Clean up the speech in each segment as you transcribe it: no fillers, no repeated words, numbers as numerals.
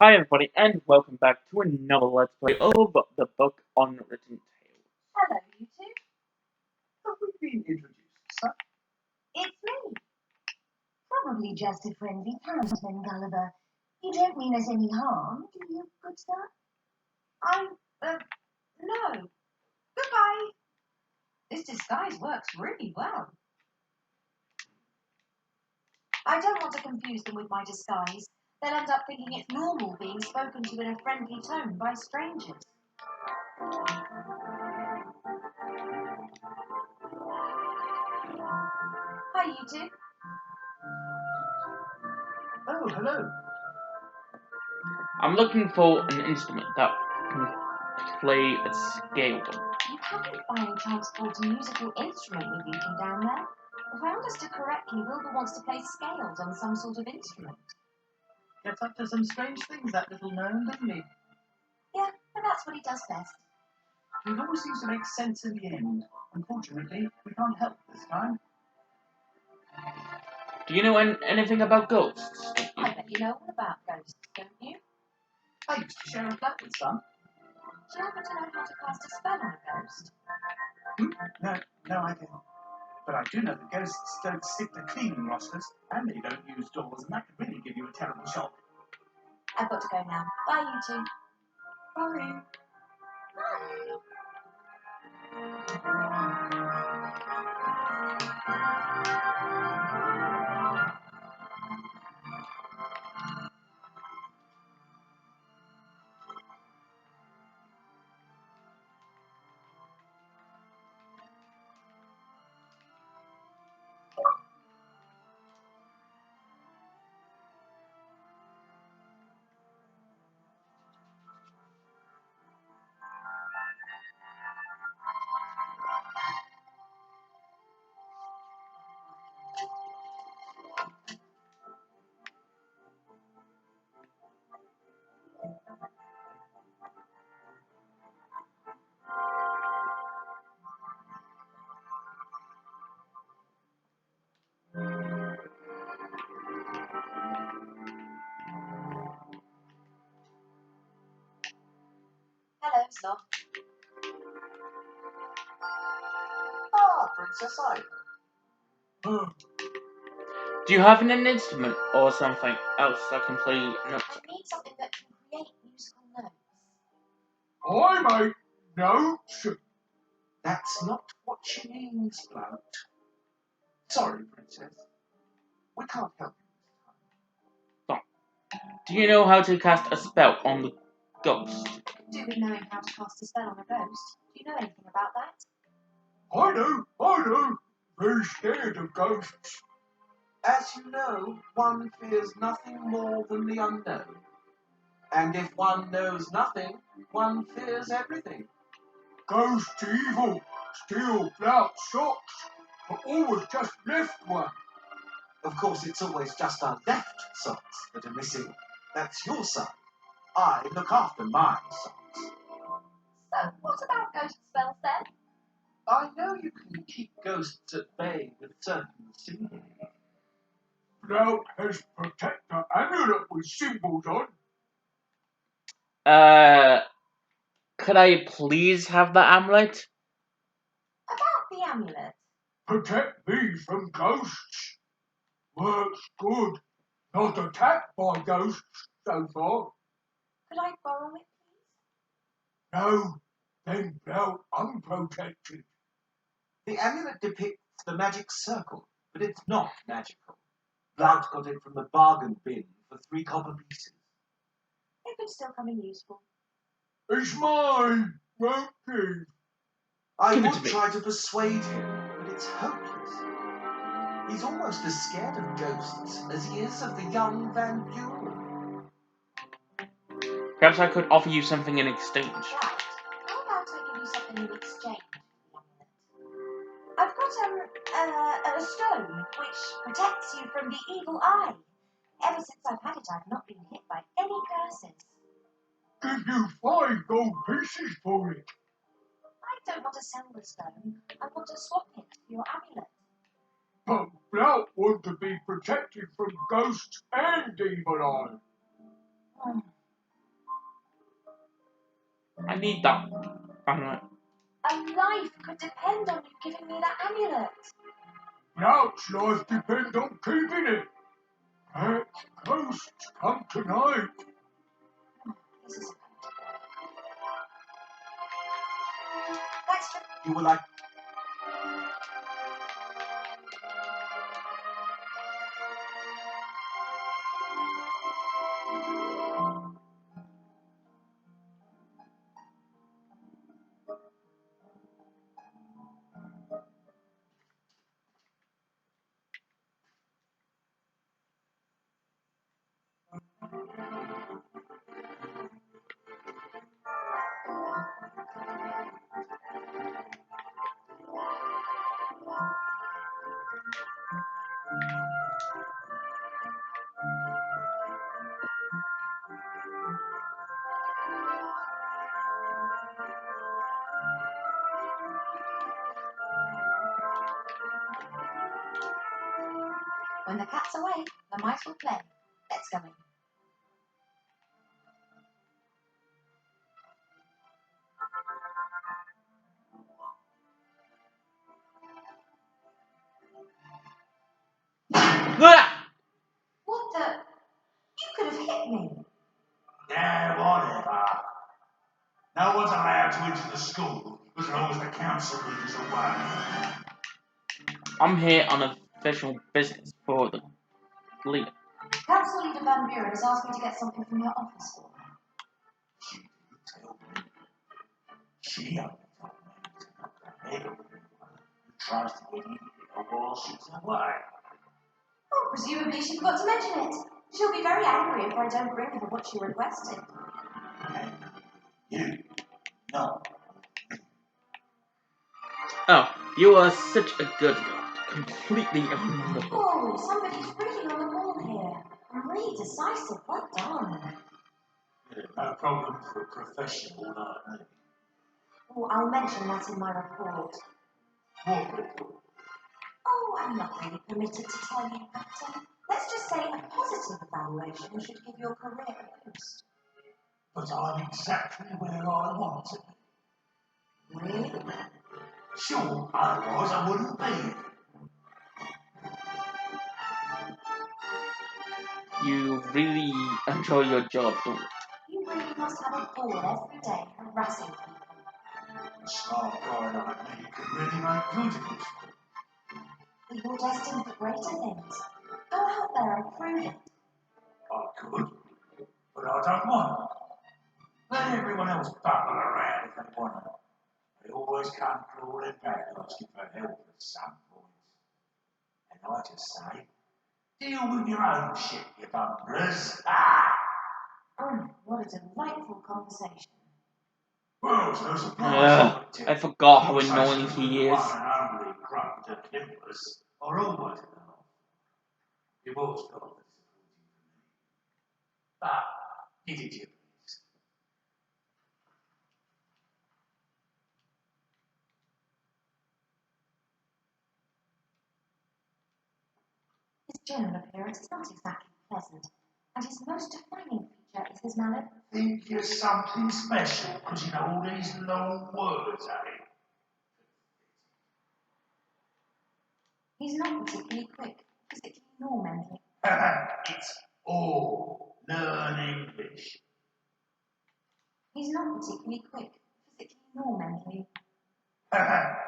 Hi everybody, and welcome back to another Let's Play of the book Unwritten Tales. Hello, you two. Have we been introduced, sir? It's me. Probably just a friendly townsman, Gulliver. You don't mean us any harm, do you, good sir? No. Goodbye. This disguise works really well. I don't want to confuse them with my disguise. They'll end up thinking it's normal being spoken to in a friendly tone by strangers. Hi, you two. Oh, hello. I'm looking for an instrument that can play a scale. You haven't by any chance brought a musical instrument with you from down there? If I understood correctly, Wilbur wants to play scales on some sort of instrument. Gets up to some strange things, that little gnome, doesn't he? Yeah, but that's what he does best. It always seems to make sense in the end. Unfortunately, we can't help this time. Do you know anything about ghosts? I bet you know all about ghosts, don't you? I used to share a flat with some. Do you happen to know how to cast a spell on a ghost? No, I don't. But I do know that ghosts don't stick to cleaning rosters, and they don't use doors, and that could really give you a terrible shock. I've got to go now. Bye, you two. Bye. Bye. Hello, Sloth. Ah, Princess Ivy. Oh, Do you have an instrument or something else that can play notes? I need something that can create musical notes. I make notes. That's not what she means, Blout. Sorry, Princess. We can't help you. Do you know how to cast a spell on the ghost? Do with knowing how to cast a spell on a ghost. Do you know anything about that? I know. Very scared of ghosts. As you know, one fears nothing more than the unknown. And if one knows nothing, one fears everything. Ghosts evil, steal, flout, socks, but always just left one. Of course, it's always just our left socks that are missing. That's your side. I look after my socks. So, what about ghost spells then? I know you can keep ghosts at bay with certain symbols. Flout has protector amulet with symbols on. Could I please have the amulet? About the amulet. Protect me from ghosts. Works good. Not attacked by ghosts so far. Could I borrow it, please? No, then Flout unprotected. The amulet depicts the magic circle, but it's not magical. Blout got it from the bargain bin for 3 copper pieces. It could still come in useful. It's mine, won't you? I Give it would to me. try to persuade him, but it's hopeless. He's almost as scared of ghosts as he is of the young Van Buren. Perhaps I could offer you something in exchange. Right. How about I give you something in exchange for the amulet? I've got a stone which protects you from the evil eye. Ever since I've had it, I've not been hit by any curses. Give you 5 gold pieces for it. I don't want to sell the stone. I want to swap it for your amulet. But Blout wants to be protected from ghosts and evil eye. I need that amulet. A life could depend on you giving me that amulet. Now's life depends on keeping it. Perhaps ghosts come tonight. This is Thanks for... You were like, When the cat's away, the mice will play. Let's go in. Ah! What the? You could have hit me. Yeah, whatever. No one's allowed to enter the school as long as the council leaders are away. I'm here on official business for the leader. Council Leader Van Buren has asked me to get something from your office for her. She didn't tell me. She only told me to knock the head off anyone who tries to get in here while she's away. Oh, presumably she forgot to mention it. She'll be very angry if I don't bring her what she requested. And you, no. Oh, you are such a good girl. Completely unreasonable. Oh, somebody's really on the ball here. Really decisive. Well done. Yeah, no problem for a professional like me. Oh, I'll mention that in my report. What report? Oh, I'm not really permitted to tell you, but let's just say a positive evaluation should give your career a boost. But I'm exactly where I want to be. Really? Sure, otherwise I wouldn't be here. You really enjoy your job, don't you? You really must have a ball every day harassing people. A smart guy like me can really make good of it. But you're destined for greater things. Go out there and prove it. I could, but I don't want to. Let everyone else bubble around if they want to. They always come crawling back asking for help at some point. And I just say, deal with your own shit, you bumblers. Ah! Oh, what a delightful conversation. Well, it's no surprise. I forgot how annoying he is. One and only Grunt and Nimbus are always enough. It was rather disappointing for me. But you did your best. His general appearance is not exactly pleasant, and his most defining feature is his manner. Think you're something special because you know all these long words, eh? He's not particularly quick, physically nor mentally. It's all learn English. He's not particularly quick, physically nor mentally.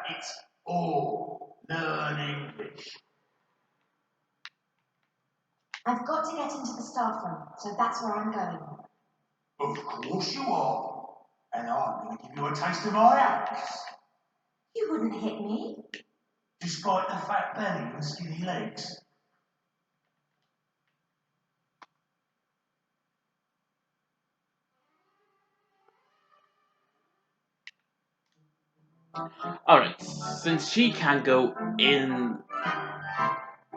It's all learn English. I've got to get into the staff room, so that's where I'm going. Of course you are. And I'm going to give you a taste of my axe. You wouldn't hit me. Despite the fat belly and skinny legs. Alright, since she can't go in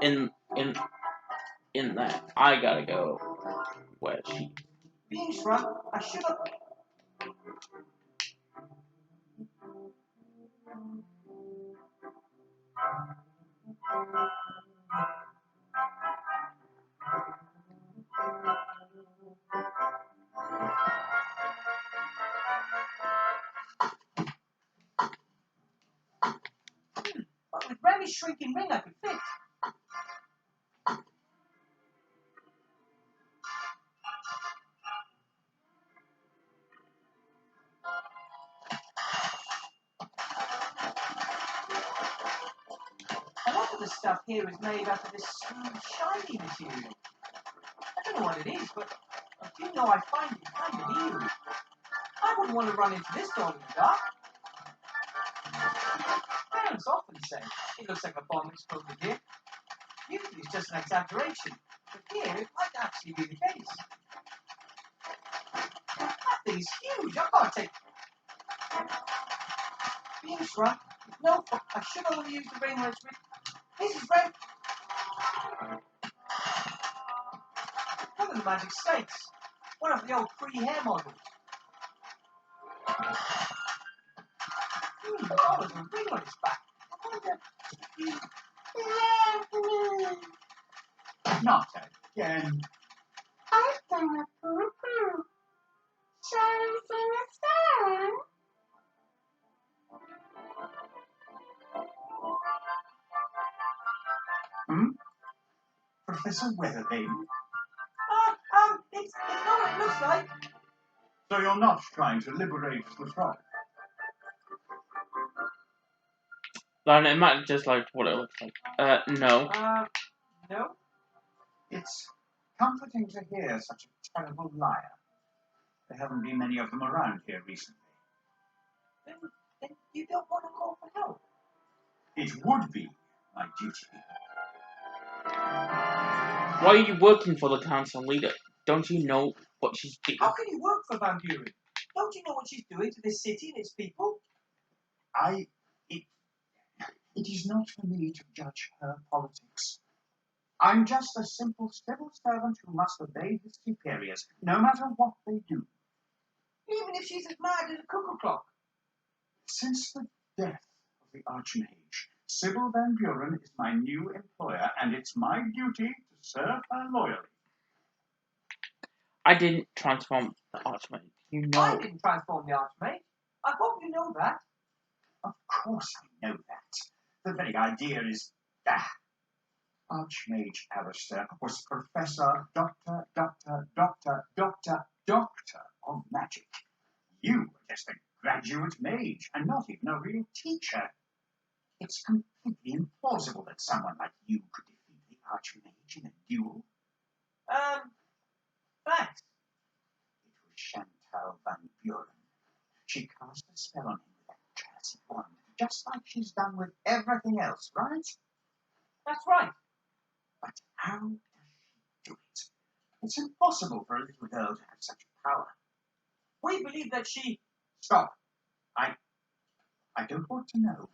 in there, I gotta go where she. being shrunk, I should have. shrinking ring I could fit. A lot of the stuff here is made out of this smooth, shiny material. I don't know what it is, but I do know I find it kind of eerie. I wouldn't want to run into this doll in the dark. Parents often say it looks like a bomb exploded here. Usually it's just an exaggeration, but here it might actually be the case. That thing's huge. I can't take being shrunk. No, I should only use the ring when it's written. This is red. Look at the magic snakes. One of the old pre-hair models. The doll has a ring on its back. I wonder if you love me. Not again. I've done a poo-poo. Shall we sing a song? Hmm? Professor Weatherby? It's not what it looks like. So you're not trying to liberate the frog? Then it might just like what it looks like. No. No. It's comforting to hear such a terrible liar. There haven't been many of them around here recently. Then you don't want to call for help. It would be my duty. Why are you working for the council leader? Don't you know what she's doing? How can you work for Van Buren? Don't you know what she's doing to this city and its people? It is not for me to judge her politics. I'm just a simple civil servant who must obey his superiors, no matter what they do. Even if she's as mad as a cuckoo clock. Since the death of the Archmage, Sybil Van Buren is my new employer, and it's my duty to serve her loyally. I didn't transform the Archmage. You know. I didn't transform the Archmage. I hope you know that. Of course I know that. The very idea is... Archmage Alistair was Professor, Doctor of Magic. You were just a graduate mage, and not even a real teacher. It's completely implausible that someone like you could defeat the Archmage in a duel. Thanks. It was Chantal Van Buren. She cast a spell on him with that cursed wand, just like she's done with everything else, right? That's right. But how does she do it? It's impossible for a little girl to have such power. We believe that she... Stop. I don't want to know.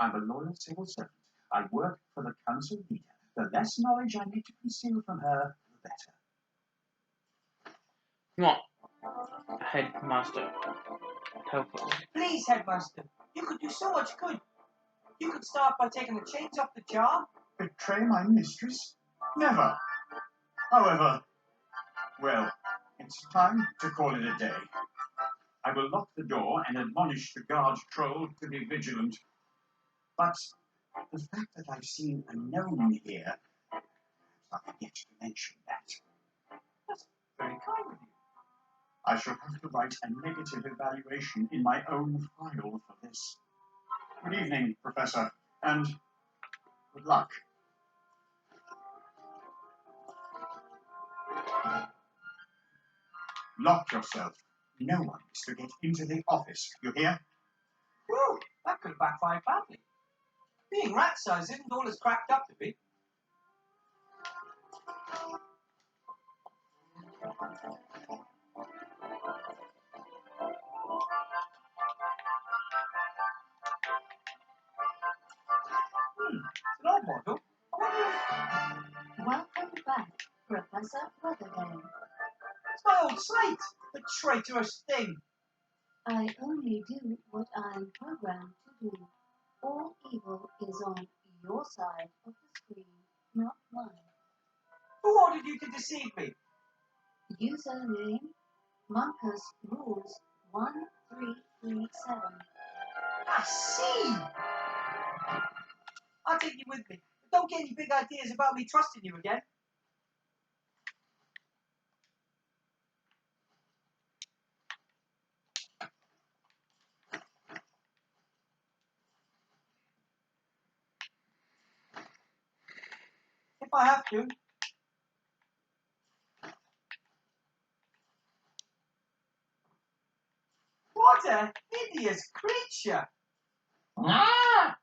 I'm a loyal civil servant. I work for the council leader. The less knowledge I need to conceal from her, the better. Come on, headmaster. Help us. Please, headmaster. You could do so much good. You could start by taking the chains off the jar. Betray my mistress? Never. However, well, it's time to call it a day. I will lock the door and admonish the guard troll to be vigilant. But the fact that I've seen a gnome here, I forget to mention that. That's very kind of you. I shall have to write a negative evaluation in my own file for this. Good evening, Professor, and good luck. Lock yourself. No one is to get into the office. You hear? Whew, that could have backfired badly. Being rat-sized isn't all it's cracked up to be. It's an old model. I wonder if... Welcome back, Professor Weatherby. It's my old slate! The traitorous thing! I only do what I'm programmed to do. All evil is on your side of the screen, not mine. Who ordered you to deceive me? Username Monkus Rules 1337. I see! I'll take you with me. But don't get any big ideas about me trusting you again. If I have to. What a hideous creature! Ah!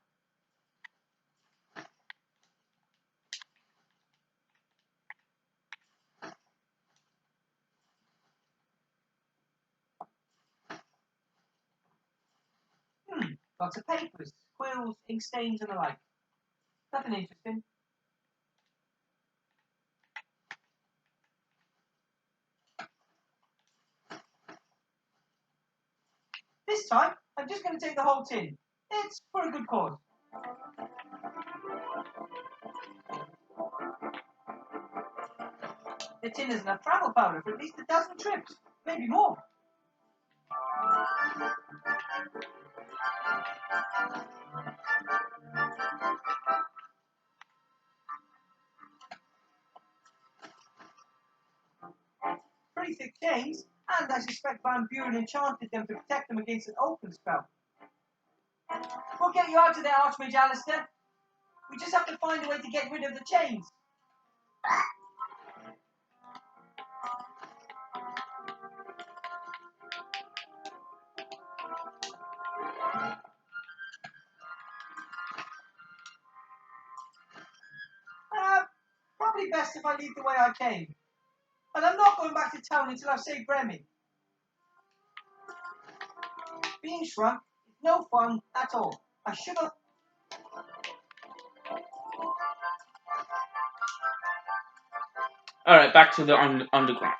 Lots of papers, quills, ink stains, and the like. Nothing interesting. This time, I'm just going to take the whole tin. It's for a good cause. The tin is enough travel powder for at least 1,000 trips, maybe more. Pretty thick chains, and I suspect Van Buren enchanted them to protect them against an open spell. We'll get you out of there, Archmage Alistair. We just have to find a way to get rid of the chains. Probably best if I leave the way I came. And I'm not going back to town until I've saved Remy. Being shrunk is no fun at all. I should have... Alright, back to the underground.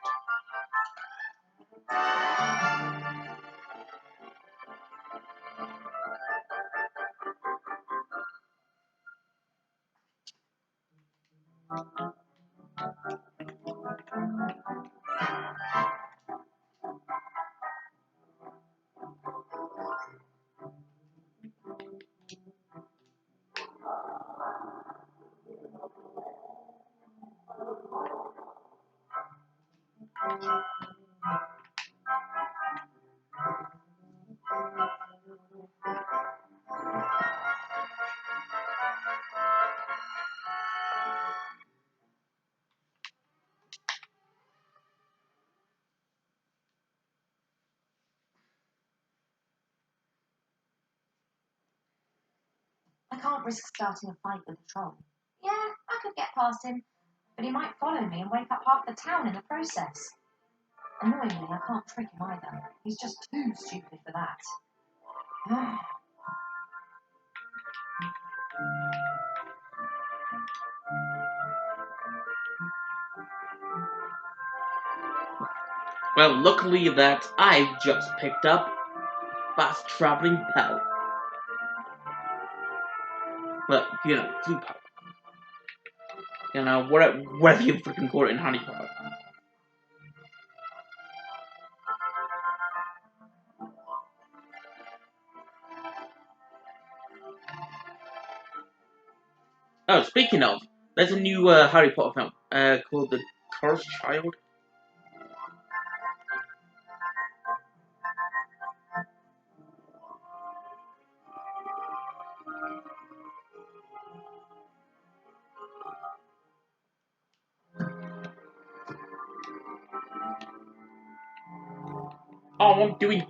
I can't risk starting a fight with the troll. Yeah, I could get past him, but he might follow me and wake up half the town in the process. Annoyingly, I can't trick him either. He's just too stupid for that. Well, luckily that I've just picked up fast traveling power. Well, you know, blue power. You know, whatever you freaking call it in Harry Potter. Oh, speaking of, there's a new Harry Potter film called The Cursed Child. Oh, I'm doing.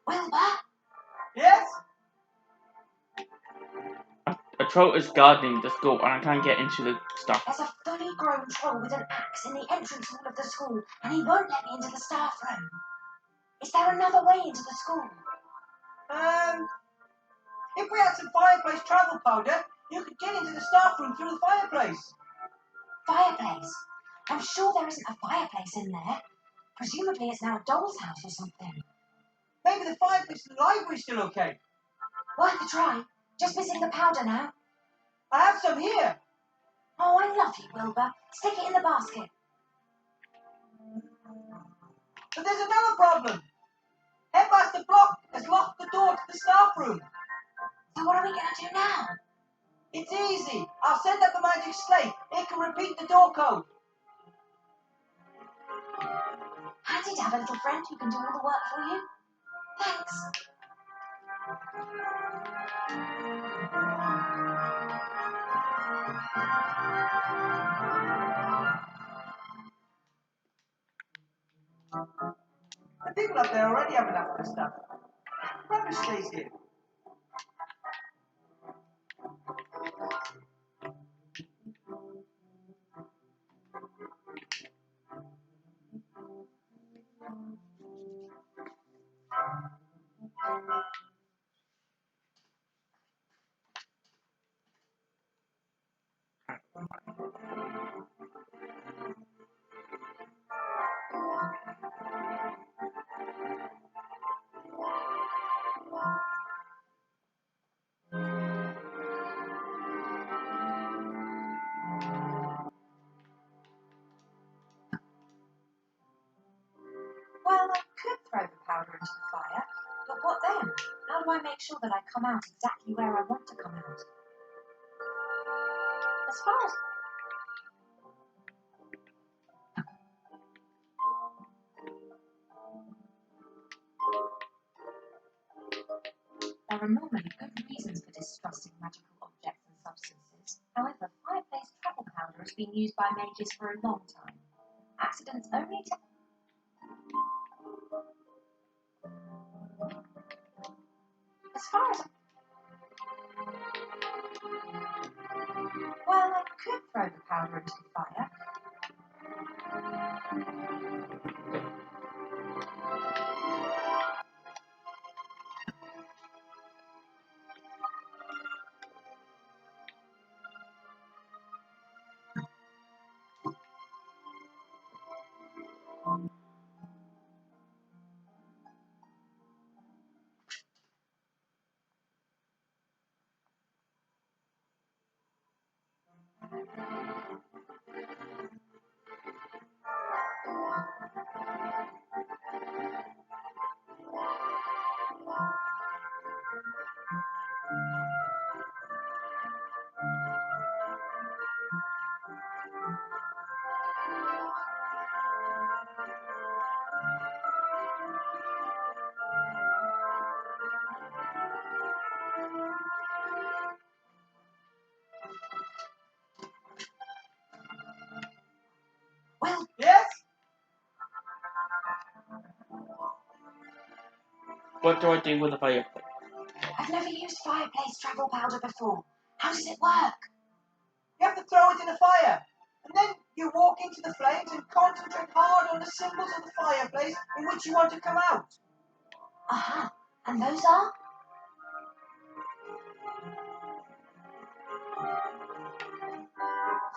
Wilbur? Yes? A troll is guarding the school, and I can't get into the stuff. There's a fully grown troll with an axe in the entrance hall of the school, and he won't let me into the staff room. Is there another way into the school? If we had some fireplace travel powder, you could get into the staff room through the fireplace. Fireplace? I'm sure there isn't a fireplace in there. Presumably it's now a doll's house or something. Maybe the fireplace in the library's still okay. Worth a try. Just missing the powder now. I have some here. Oh, I love you, Wilbur. Stick it in the basket. But there's another problem. Headmaster Block has locked the door to the staff room. So what are we going to do now? It's easy. I'll send up a magic slate. It can repeat the door code. Handy to have a little friend who can do all the work for you. Thanks. The people up there already have enough of the stuff. Rubbish stays here. Well, I could throw the powder into the fire, but what then? How do I make sure that I come out exactly where I want to come out? As far as... There are normally good reasons for distrusting magical objects and substances. However, fireplace travel powder has been used by mages for a long time. Accidents only As far as... Well, I could throw the powder into the fire. Well, Yes? What do I do with the fireplace? I've never used fireplace travel powder before. How does it work? You have to throw it in the fire. And then you walk into the flames and concentrate hard on the symbols of the fireplace in which you want to come out. Aha. And those are?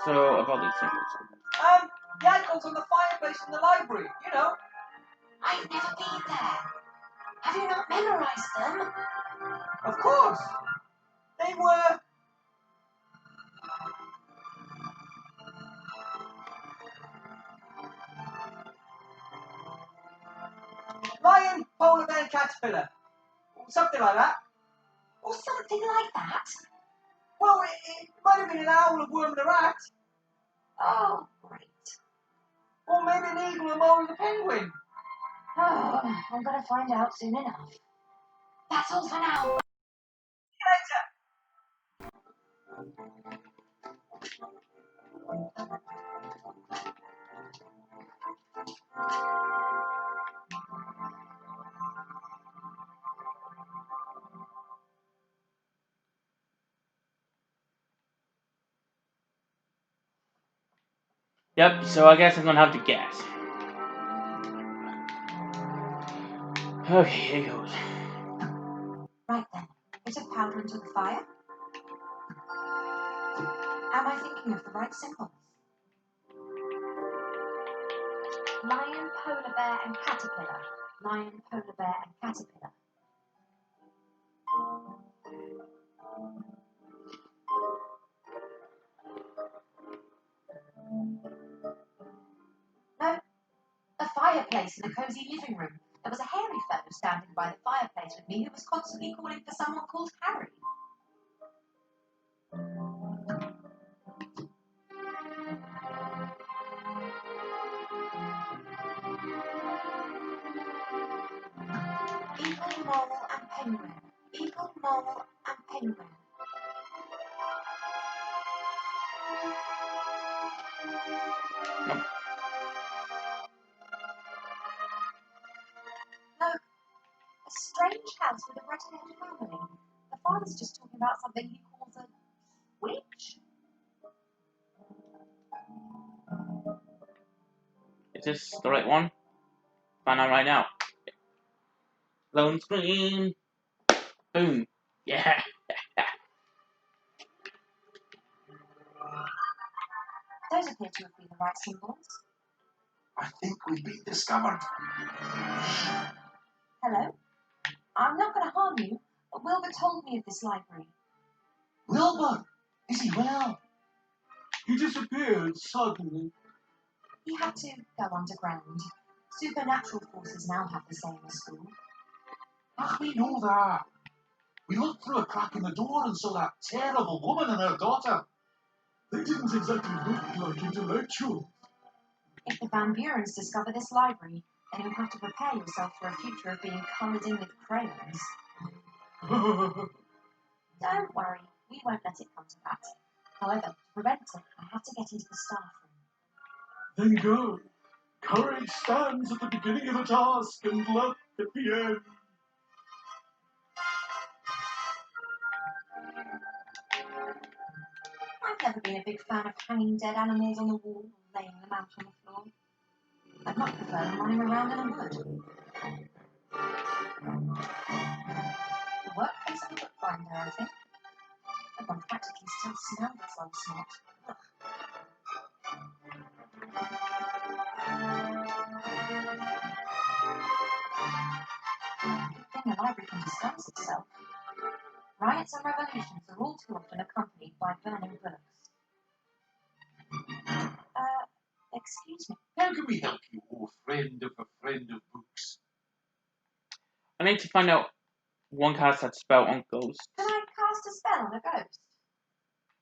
So, about these symbols. The icons on the fireplace in the library, you know. I've never been there. Have you not memorized them? Of course. They were... Lion, polar bear, and caterpillar. Something like that. Or something like that? Well, it might have been an owl, a worm, and a rat. Oh, great. Or maybe an eagle, a mole, and a penguin. Oh, I'm going to find out soon enough. That's all for now. See you later. Yep, so I guess I'm gonna have to guess. Okay, here goes. Right then. Bit of powder into the fire. Am I thinking of the right symbols? Lion, polar bear, and caterpillar. Lion, polar bear, and caterpillar. No, a fireplace in a cosy living room. There was a hairy fellow standing by the fireplace with me who was constantly calling for someone called Harry. Eagle, mole, and penguin. Eagle, mole, and penguin. Nope. No, a strange house with a red-haired family. The father's just talking about something he calls a witch. Is this the right one? Find out right now. Lone screen. Boom. Yeah. Those appear to have been the right symbols. I think we've been discovered. Hello? I'm not going to harm you, but Wilbur told me of this library. Wilbur! Is he well? He disappeared suddenly. He had to go underground. Supernatural forces now have the same as school. Ah, we know that. We looked through a crack in the door and saw that terrible woman and her daughter. They didn't exactly look like intellectuals. If the Van Burens discover this library, then you'll have to prepare yourself for a future of being coloured in with crayons. Don't worry, we won't let it come to that. However, to prevent it, I have to get into the staff room. Then go. Courage stands at the beginning of a task and luck at the end. I've never been a big fan of hanging dead animals on the wall or laying them out on the floor. I'd much prefer them running around in a wood. The workplace of a bookbinder, I think. And one practically still smells as well smart. Good thing a library can disguise itself. Riots and revolutions are all too often accompanied by burning books. Excuse me. How can we help you, oh friend of a friend of books? I need to find out one cast that spell on ghosts. Can I cast a spell on a ghost?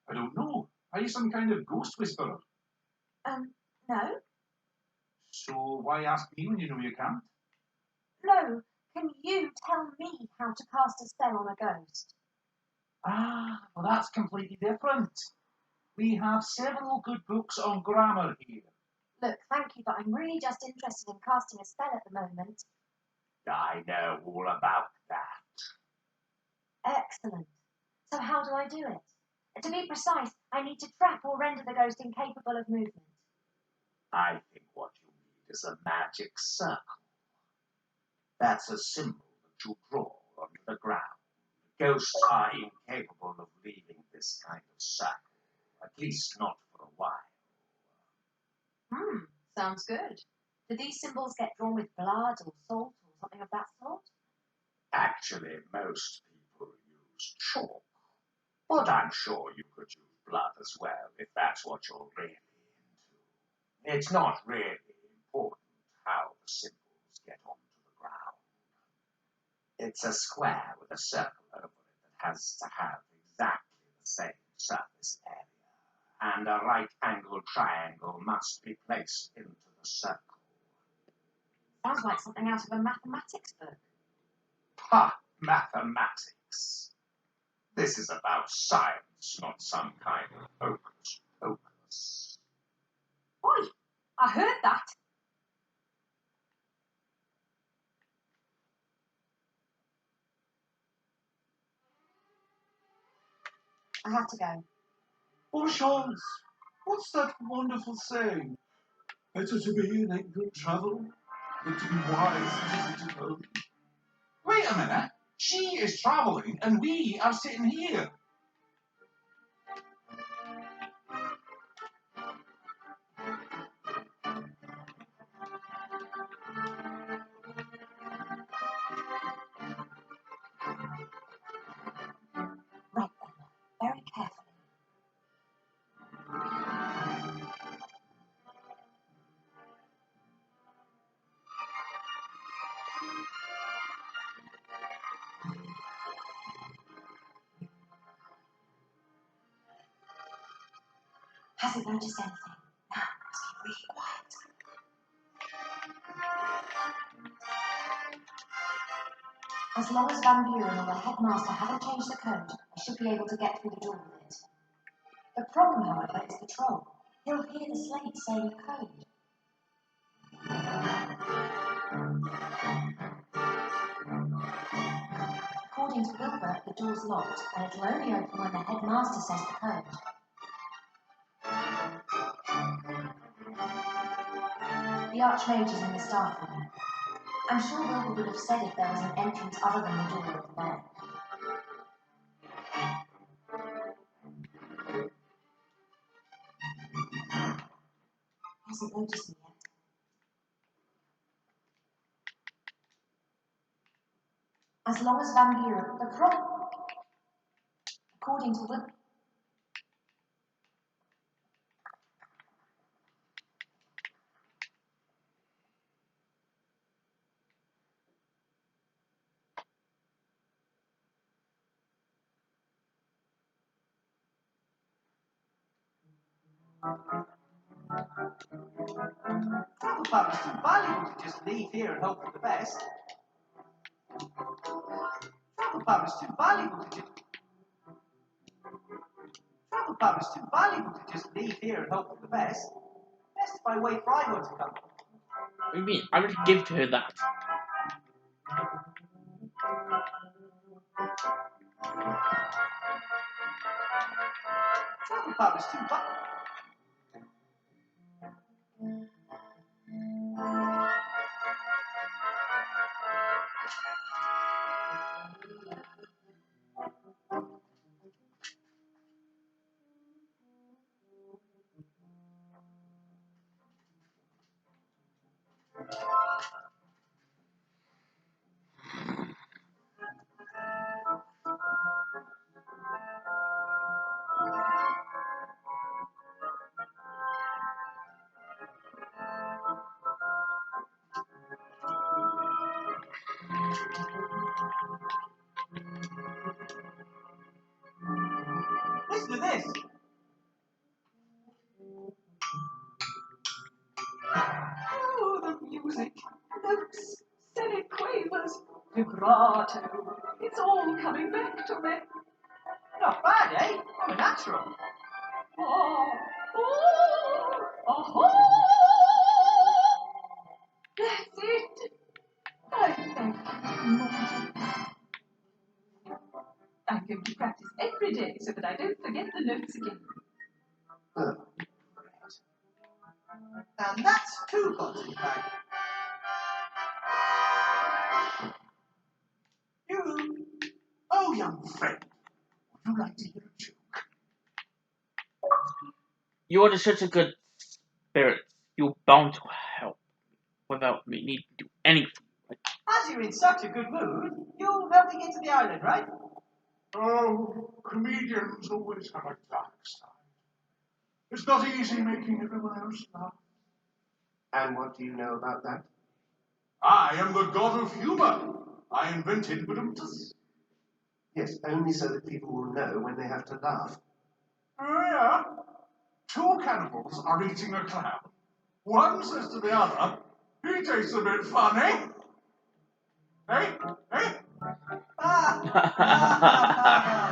I don't know. Are you some kind of ghost whisperer? No. So why ask me when you know you can't? No. Can you tell me how to cast a spell on a ghost? Ah, well that's completely different. We have several good books on grammar here. Look, thank you, but I'm really just interested in casting a spell at the moment. I know all about that. Excellent. So how do I do it? To be precise, I need to trap or render the ghost incapable of movement. I think what you need is a magic circle. That's a symbol that you draw onto the ground. Ghosts are incapable of leaving this kind of circle, at least not for a while. Sounds good. Do these symbols get drawn with blood or salt or something of that sort? Actually, most people use chalk. But I'm sure you could use blood as well if that's what you're really into. It's not really important how the symbols get onto the ground. It's a square with a circle over it that has to have exactly the same surface area. And a right-angled triangle must be placed into the circle. Sounds like something out of a mathematics book. Ha! Mathematics. This is about science, not some kind of hocus pocus. Oi! I heard that. I have to go. Oh, Charles, what's that wonderful saying? Better to be in England travel than to be wise and visit at home. Wait a minute. She is travelling and we are sitting here. Hasn't noticed anything. Now, must be really quiet. As long as Van Buren or the headmaster haven't changed the code, I should be able to get through the door with it. The problem, however, is the troll. He'll hear the slate saying the code. According to Wilbur, the door's locked, and it'll only open when the headmaster says the code. The Archmage is in the staff room. I'm sure Wilbur would have said if there was an entrance other than the door at the back. Hasn't noticed me yet. As long as Van Buren, the problem. According to Wilbur. Travel power is too valuable to just leave here and hope for the best. Travel power is too valuable to just. Travel power is too valuable to just leave here and hope for the best. Best if I wait for Iowa to come. What do you mean? I would give to her that. Travel power is too valuable. Listen to this. Oh, the music. Notes, semiquavers, vibrato. It's all coming back to me. Not bad, eh? I'm a natural. Oh, oh, oh, that's it. I thank you. I'm going to practice every day so that I don't forget the notes again. Oh, and that's 2 pots in fact. You, oh young friend, would you like to hear a joke? You are such a good spirit. You're bound to help without me needing to do anything. As you're in such a good mood, you'll help me get to the island, right? Oh, comedians always have a dark side. It's not easy making everyone else laugh. And what do you know about that? I am the god of humor. I invented badumtus. Yes, only so that people will know when they have to laugh. Oh, yeah. 2 cannibals are eating a clown. One says to the other, he tastes a bit funny. Hey, hey,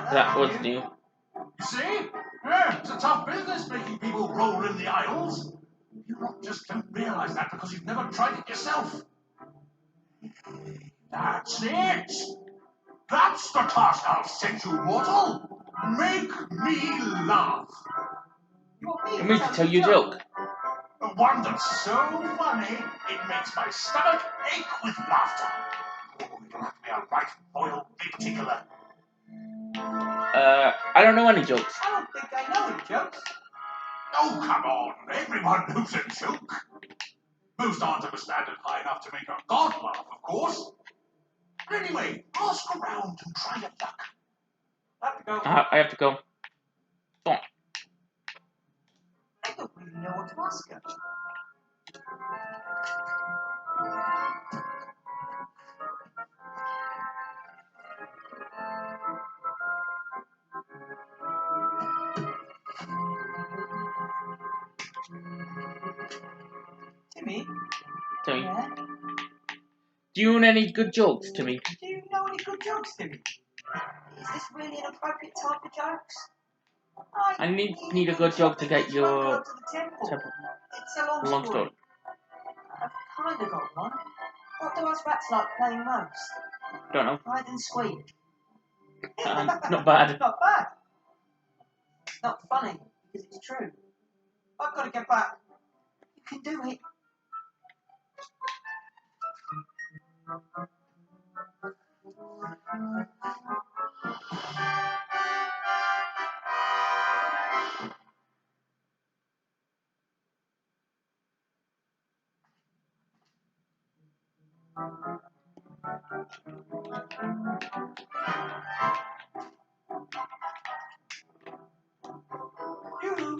That was new. you see? Yeah, it's a tough business making people roll in the aisles. You lot just don't realize that because you've never tried it yourself. That's it. That's the task I'll send you, mortal. Make me laugh. You want You me mean to tell you a joke? One that's so funny, it makes my stomach ache with laughter. Oh, it'll have to be a right royal big tickler. I don't know any jokes. I don't think I know any jokes. Oh, come on. Everyone knows a joke. Most aren't of a standard high enough to make a god laugh, of course. But anyway, ask around and try your luck. I have to go. I have to go. Go on. I don't really know what to ask her. Timmy. Yeah? Do you know any good jokes, Timmy? Do you know any good jokes, Timmy? Is this really an appropriate time for jokes? I need a good joke to get your To the temple. temple. It's a long, Long story. I've kind of got one. What do us rats like playing most? Don't know. Hide and squeak. Not bad. Not bad. It's not funny, because it's true. I've got to get back. You can do it. You,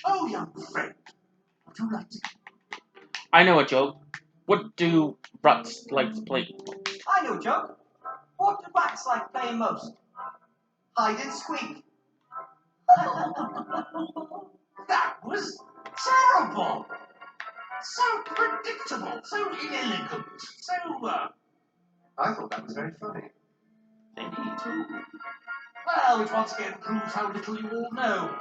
oh young friend, would you like to? I know a joke. What do rats like to play? I know a joke. What do rats like playing most? Hide and squeak. That was terrible. So predictable, so inelegant, so, I thought that was very funny. Me too. Well, which once again proves how little you all know.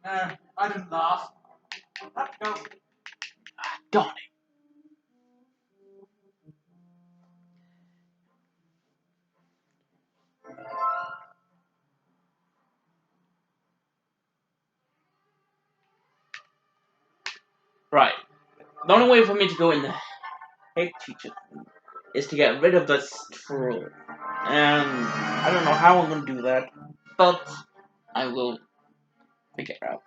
No, I didn't laugh. Have to go. Darn it. Right. The only way for me to go in the head teacher is to get rid of this troll. And I don't know how I'm going to do that, but I will figure it out.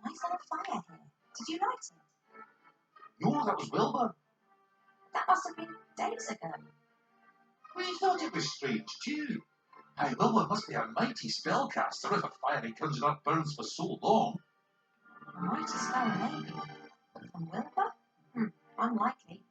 Why is there a fire here? Did you light it? No, that was Wilbur. That must have been days ago. We thought it was strange too. Hey, Wilbur must be a mighty spellcaster if a fire he conjured up burns for so long. A mighty spell, maybe. From Wilbur? Unlikely.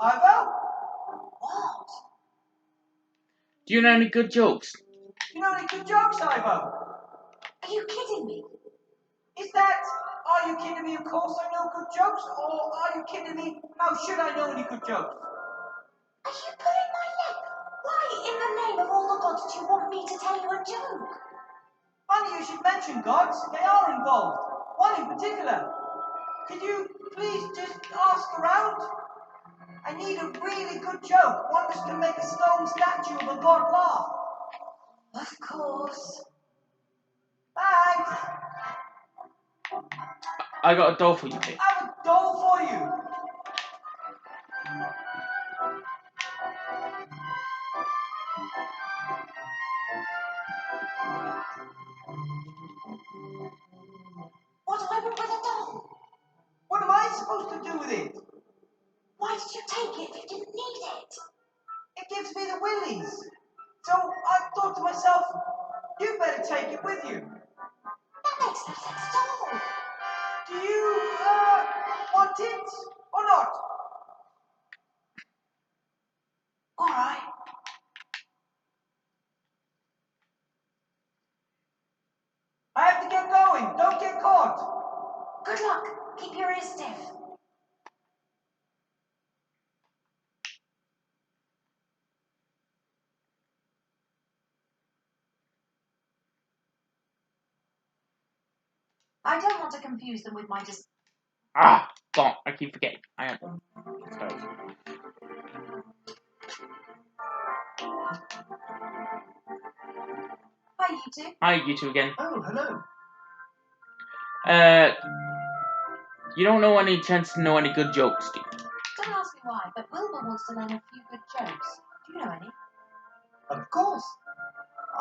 Ivo? What? Do you know any good jokes? You know any good jokes, Ivo? Are you kidding me? Is that, are you kidding me, of course I know good jokes, or are you kidding me, how should I know any good jokes? Are you pulling my leg? Why, in the name of all the gods, do you want me to tell you a joke? Funny you should mention gods, they are involved. One in particular. Could you please just ask around? I need a really good joke, one that's going to make a stone statue of a god laugh. Of course. Thanks. I got a doll for you here. I have a doll for you. What do I want with a doll? What am I supposed to do with it? Why did you take it if you didn't need it? It gives me the willies. So I thought to myself, you better take it with you. That makes no sense at all. Do you, want it or not? All right. going. Don't get caught. Good luck. Keep your ears stiff. I don't want to confuse them with my Ah, God, I keep forgetting. I am. Sorry. Hi, you two. Hi, you two again. Oh, hello. You don't know any chance to know any good jokes, do you? Don't ask me why, but Wilbur wants to learn a few good jokes. Do you know any? Of course.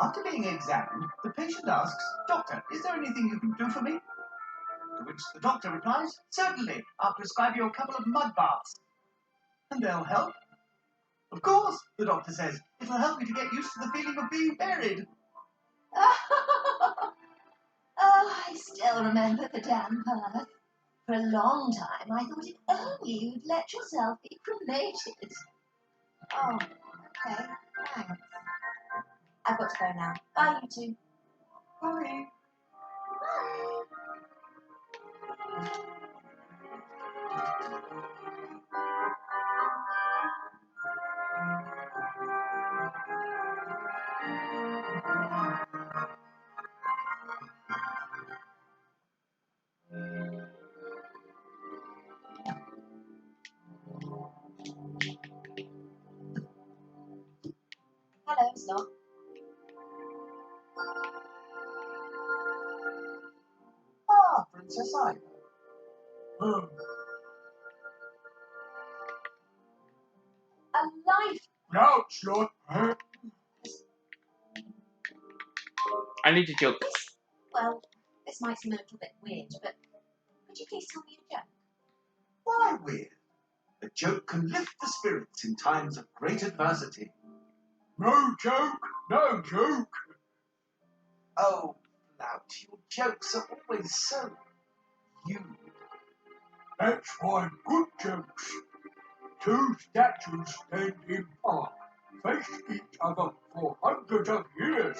After being examined, the patient asks, Doctor, is there anything you can do for me? To which the doctor replies, certainly, I'll prescribe you a couple of mud baths. And they'll help. Of course, the doctor says, it'll help you to get used to the feeling of being buried. Oh, I still remember the damn birth. For a long time, I thought if only you'd let yourself be cremated. Oh, okay, thanks. I've got to go now. Bye, you two. Bye. Bye. Hello, Slot. Ah, Princess Ivy. A life. Now, Slot. I need a joke. Well, this might seem a little bit weird, but could you please tell me a joke? Why weird? A joke can lift the spirits in times of great adversity. No joke, no joke. Oh, Flout, your jokes are always so you. That's why good jokes. Two statues stand in park, face each other for hundreds of years.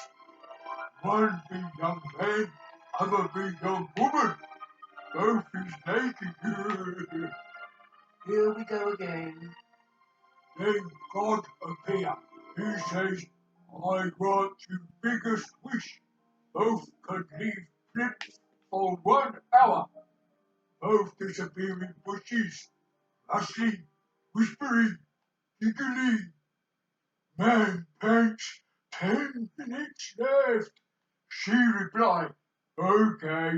One be young man, other be young woman. Both is naked. Here we go again. Then God appear. He says, I grant you biggest wish. Both can leave flips for 1 hour. Both disappear in bushes, rustling, whispering, giggling. Man pants, 10 minutes left. She replied, okay,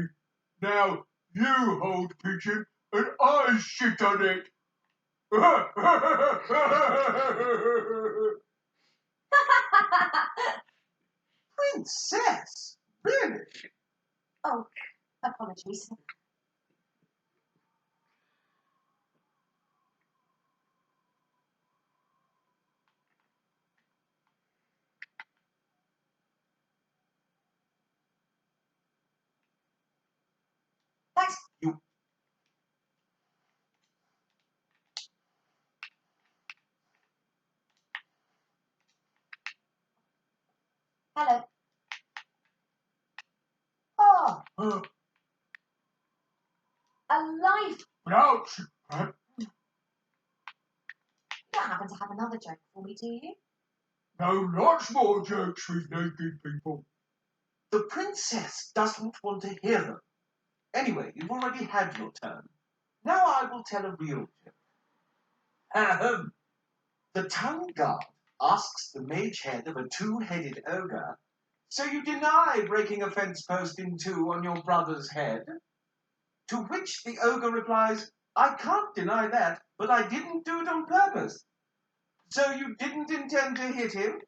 now you hold pigeon and I sit on it. Princess? Really? Oh, apologies. Thanks. Hello. Ah, A life. Ouch! You don't happen to have another joke for me, do you? No, lots more jokes with naked people. the princess doesn't want to hear them. Anyway, you've already had your turn. Now I will tell a real joke. Ahem. The town guard asks the mage head of a two-headed ogre, so you deny breaking a fence post in two on your brother's head? To which the ogre replies, I can't deny that, but I didn't do it on purpose. So you didn't intend to hit him?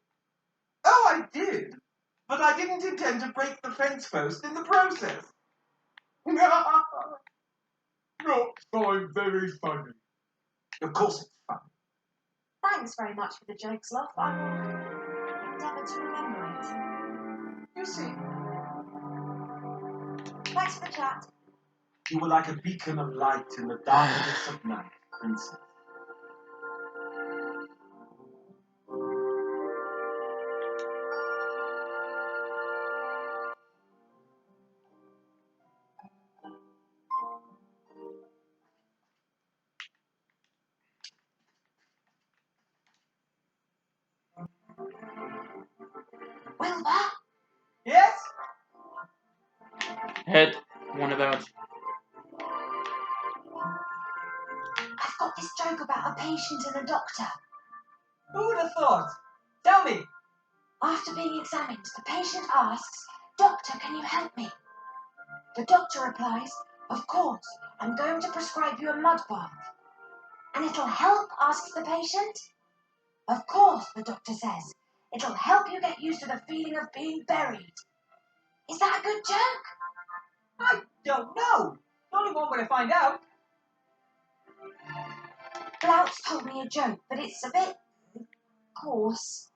Oh, I did, but I didn't intend to break the fence post in the process. Not fine, very funny. Of course it's fun. Thanks very much for the joke, Sloth. I will endeavour to remember it. You see, Thanks for the chat. you were like a beacon of light in the darkness of night, princess. Wilbur? Yes? Head one about. I've got this joke about a patient and a doctor. Who would have thought? Tell me. After being examined, the patient asks, "Doctor, can you help me?" The doctor replies, "Of course, I'm going to prescribe you a mud bath." "And it'll help?" asks the patient. "Of course," the doctor says. "It'll help you get used to the feeling of being buried." Is that a good joke? I don't know. There's only one way to find out. Blouts told me a joke, but it's a bit coarse.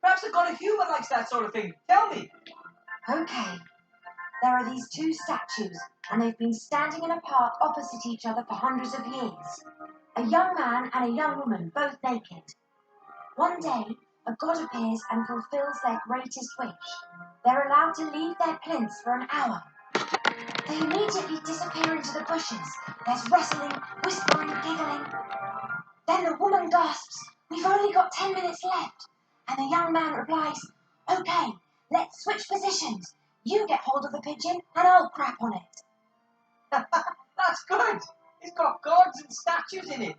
Perhaps the god of humour likes that sort of thing. Tell me. Okay. There are these two statues, and they've been standing in a park opposite each other for hundreds of years. A young man and a young woman, both naked. One day, a god appears and fulfills their greatest wish. They're allowed to leave their plinths for an hour. They immediately disappear into the bushes. There's rustling, whispering, giggling. Then the woman gasps, "We've only got 10 minutes left." And the young man replies, "Okay, let's switch positions. You get hold of the pigeon and I'll crap on it." That's good. It's got gods and statues in it.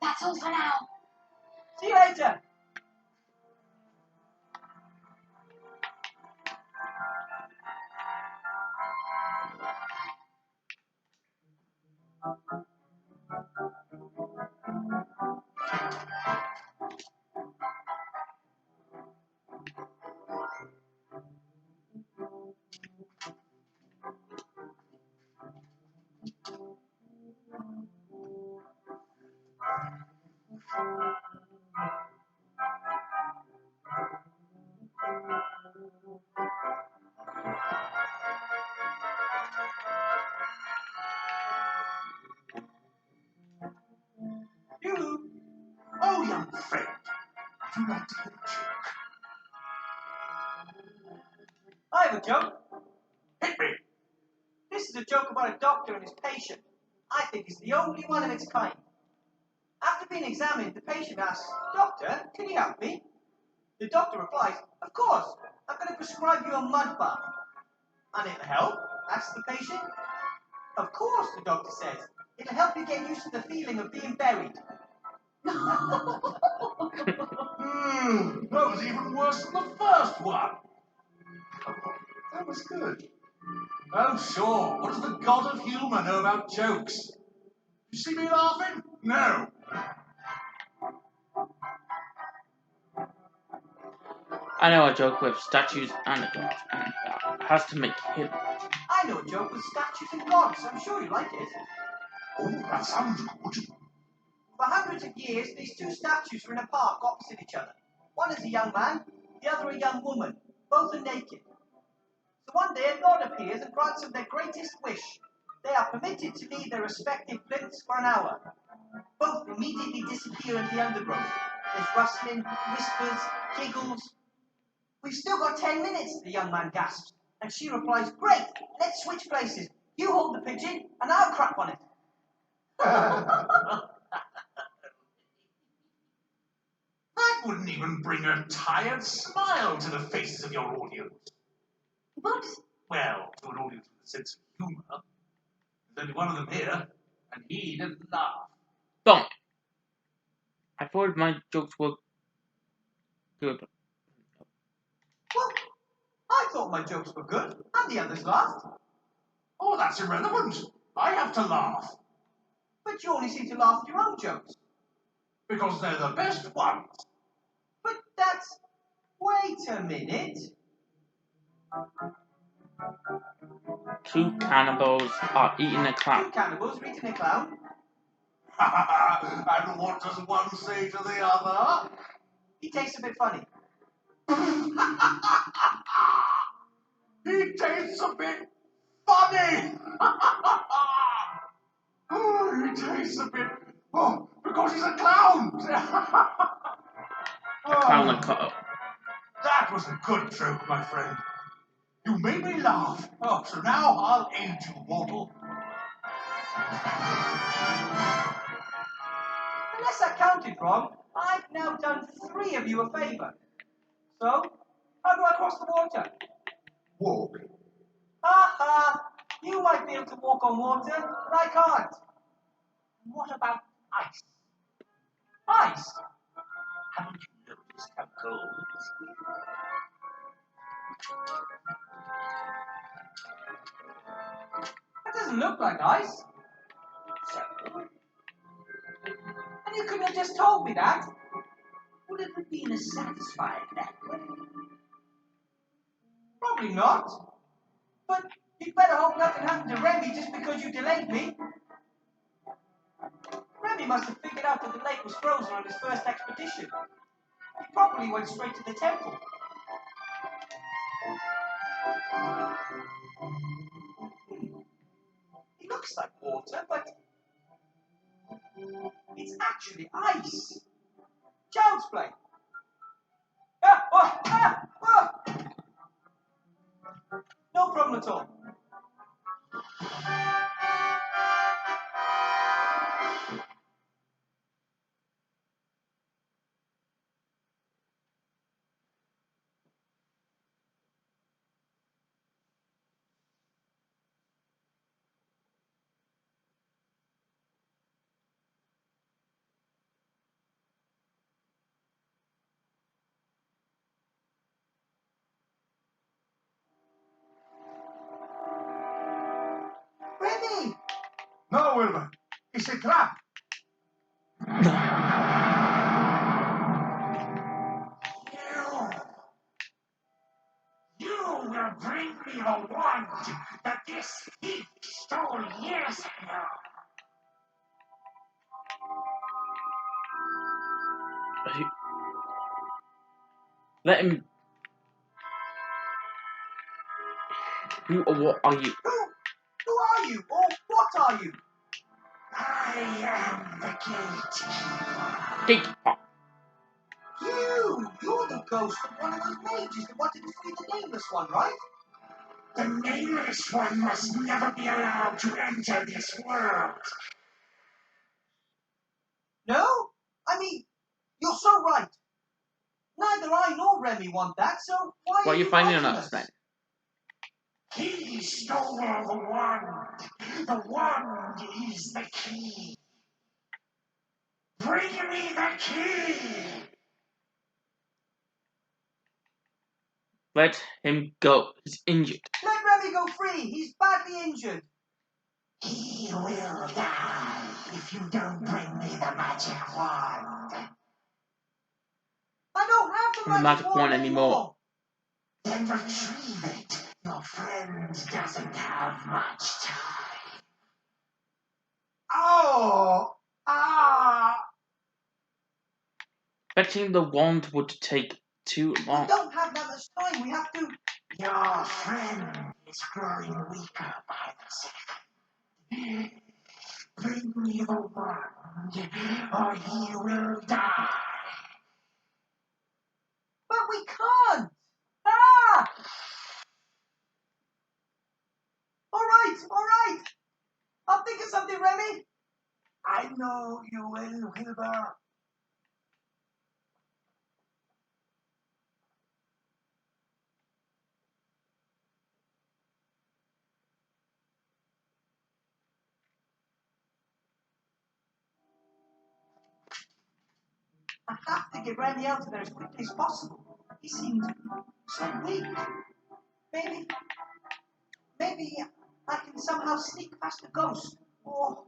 That's all for now. See you later. You, oh young friend, would you like to hear a joke? I have a joke. Hit me. This is a joke about a doctor and his patient. I think it's the only one of its kind. After being examined, the patient asks, "Doctor, can you help me?" The doctor replies, "Of course, I'm going to prescribe you a mud bath." "And it'll help?" asks the patient. "Of course," the doctor says. "It'll help you get used to the feeling of being buried." That was even worse than the first one. That was good. Oh, sure. What does the god of humour know about jokes? You see me laughing? No. I know a joke with statues and a god, and that has to make him. I know a joke with statues and gods. I'm sure you like it. Oh, that sounds good. For hundreds of years, these two statues were in a park opposite each other. One is a young man, the other a young woman. Both are naked. So one day a god appears and grants them their greatest wish. They are permitted to leave their respective plinths for an hour. Both immediately disappear into the undergrowth. There's rustling, whispers, giggles. "We've still got 10 minutes, the young man gasps. And she replies, "Great, let's switch places. You hold the pigeon and I'll crap on it." That wouldn't even bring a tired smile to the faces of your audience. What? Well, to an audience with a sense of humour. There's only one of them here, and he didn't laugh. Don't. I thought my jokes were good. Well, I thought my jokes were good and the others laughed. Oh, that's irrelevant. I have to laugh, But you only seem to laugh at your own jokes. because they're the best ones. But that's... Wait a minute. Two cannibals are eating a Two clown. cannibals are eating a clown. And what does one say to the other? He tastes a bit funny. He tastes a bit funny. Oh, he tastes a bit. Oh, because he's a clown. A clown and cut up. That was a good joke, my friend. You made me laugh. Oh, so now I'll aid you, mortal. Unless I counted wrong, I've now done 3 of you a favour. So, How do I cross the water? Walk. Ha! You might be able to walk on water, but I can't. What about ice? Ice? Haven't you noticed how cold it is here? That doesn't look like ice. So, and you couldn't have just told me that. Would it have been as satisfying that way? Probably not. But you'd better hope nothing happened to Remy just because you delayed me. Remy must have figured out that the lake was frozen on his first expedition. He probably went straight to the temple. It looks like water, but it's actually ice. Child's play. Ah! No problem at all. Remy! No, Wilbur. It's a trap. You will bring me the wand that this thief stole years ago. Let him. Who or what are you? Who are you? Or what are you? I am the gatekeeper. Gatekeeper. You're the ghost of one of those mages that wanted to free the nameless one, right? The nameless one must never be allowed to enter this world. No? I mean, you're so right. Neither I nor Remy want that, so why Why are you finding fighting us then? He stole the wand. The wand is the key. Bring me the key. Let him go. He's injured. Let Remy go free. He's badly injured. He will die if you don't bring me the magic wand. I don't have the The magic magic wand wand anymore. Then retrieve it. Your friend doesn't have much time. Oh! Ah! Fetching the wand would take too We long. don't have that much time. We have to... Your friend is growing weaker by the second. Bring me the wand, or he will die. But we can't! Ah! All right. I'll think of something, Remy. I know you will, Wilbur. I have to get Randy out of there as quickly as possible. He seemed so weak. Maybe I can somehow sneak past the ghost. Or,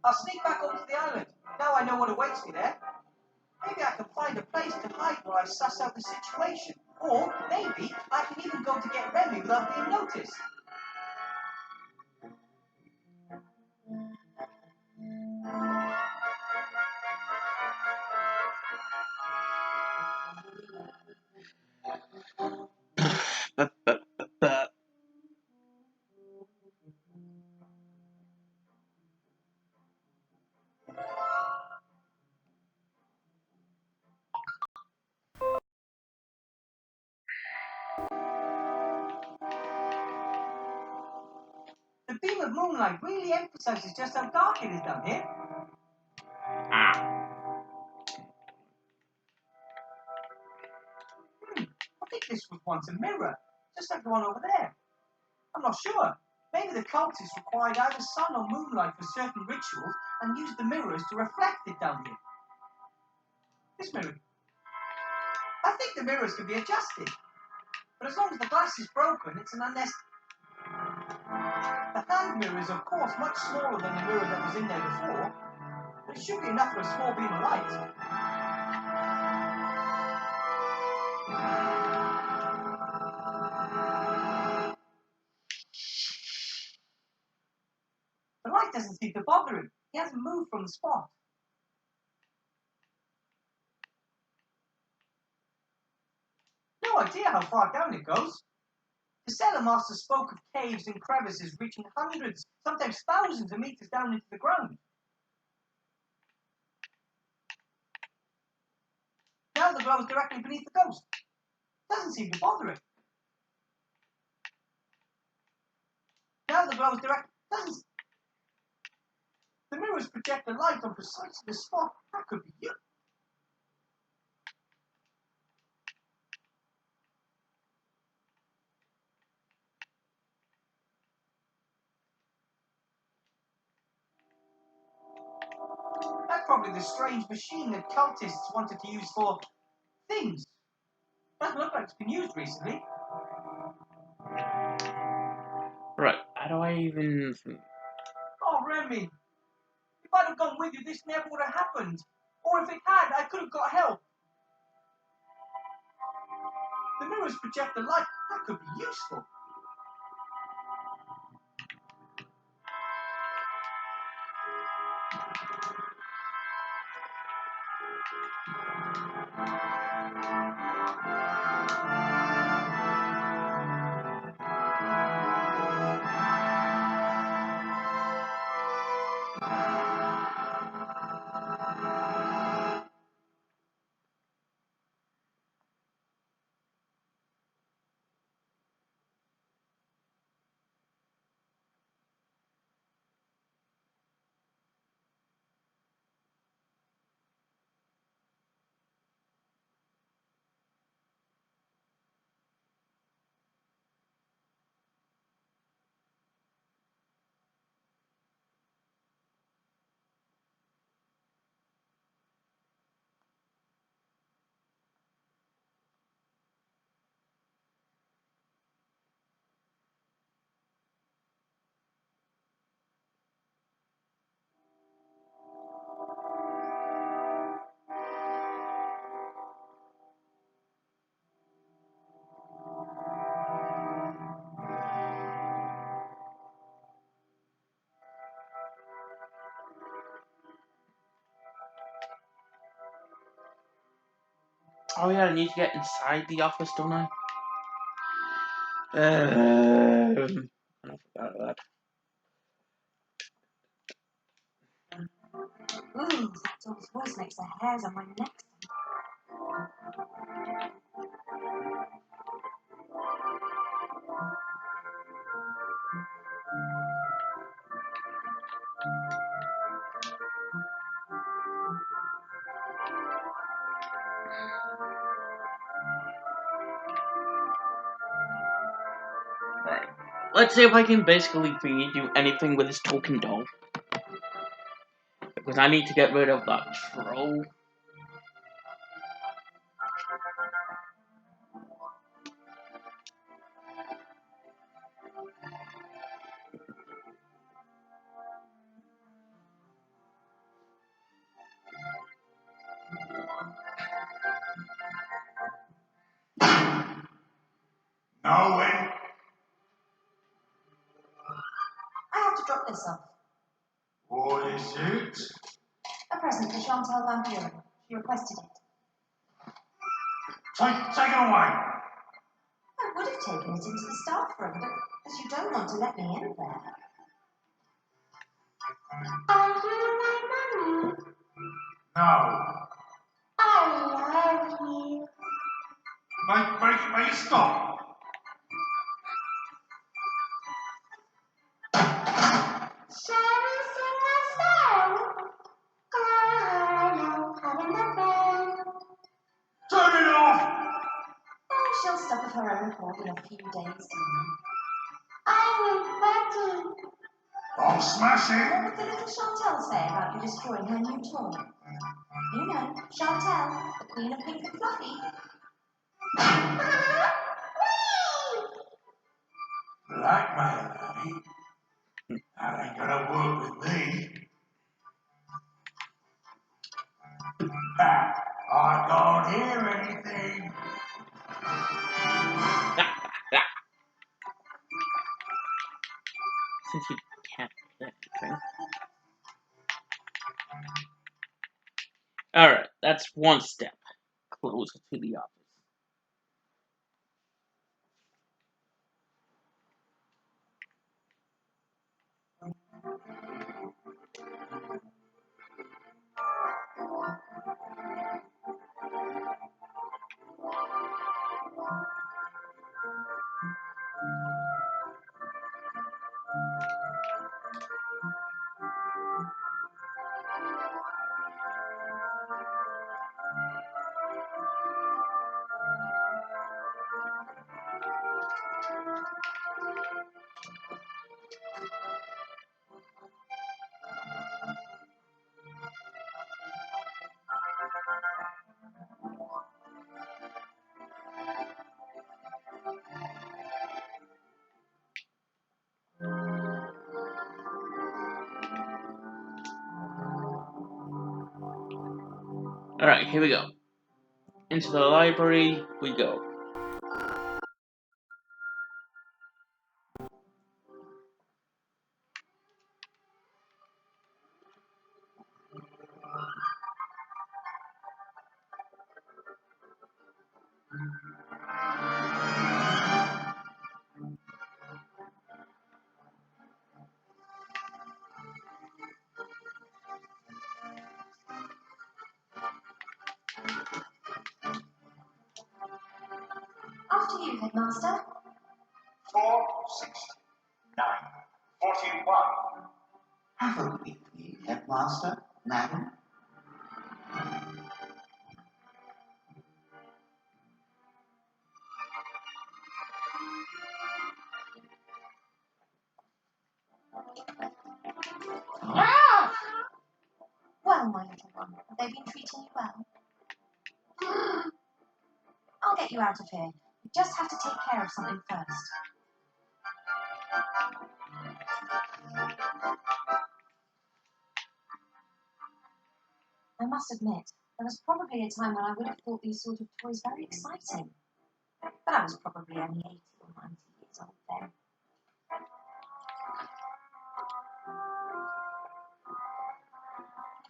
I'll sneak back onto the island. Now I know what awaits me there. Maybe I can find a place to hide while I suss out the situation. Or maybe I can even go to get Remy without being noticed. The beam of moonlight really emphasizes just how dark it is down here. Ah. I think this was once a mirror, just like the one over there. I'm not sure. Maybe the cultists required either sun or moonlight for certain rituals and used the mirrors to reflect it down here. This mirror. I think the mirrors can be adjusted. But as long as the glass is broken, it's an unnecessary. The hand mirror is, of course, much smaller than the mirror that was in there before, but it should be enough for a small beam of light. The light doesn't seem to bother him. He hasn't moved from the spot. No idea how far down it goes. The cellar master spoke of caves and crevices reaching hundreds, sometimes thousands of meters down into the ground. Now the glow is directly beneath the ghost. Doesn't seem to bother him. Now the glow is doesn't. The mirrors project the light on precisely the spot. That could be you. That's probably the strange machine that cultists wanted to use for things. Doesn't look like it's been used recently. Right, how do I even... Oh, Remy. If I'd have gone with you, this never would have happened. Or if it had, I could have got help. The mirrors project the light. That could be useful. Oh yeah, I need to get inside the office, don't I? I forgot that. Ooh, that dog's voice makes the hairs on my neck. Right. Let's see if I can basically do anything with this token dog. Because I need to get rid of that troll. No way. I have to drop this off. What is it? A present for Chantal Van Buren. She requested it. Take it away. I would have taken it into the staff room, but as you don't want to let me in there. Are you my mummy? No. I love you. Make it stop. Shall we sing a song? thorough report in a few days' time. I will bet you. I'll smash What it. would the little Chantal say about you destroying her new toy? You know, Chantal, the queen of pink and fluffy. Blackmail, eh? That ain't gonna work with me. I can't hear anything. Since you can't hear anything. Alright, that's one step closer to the office. Alright, here we go. Into the library we go. After you, headmaster. 46941. Have a picnic, headmaster, madam. Well, my little one, have they been treating you well? I'll get you out of here. You just have to take care of something first. I must admit, there was probably a time when I would have thought these sort of toys very exciting. But I was probably only 80 or 90 years old then.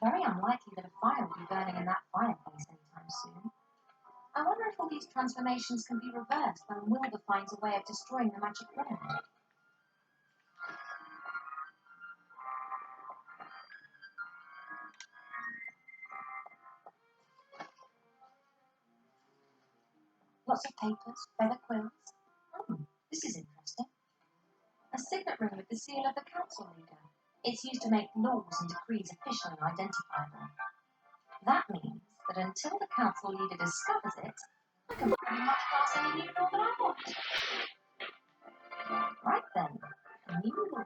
Very unlikely that a fire will be burning in that fireplace anytime soon. I wonder if all these transformations can be reversed when Wilbur finds a way of destroying the magic wand. Lots of papers, feather quills. This is interesting. A signet ring with the seal of the council leader. It's used to make laws and decrees officially identifiable. That means that until the council leader discovers it, I can pretty much pass any new law that I want. Right then, a new law.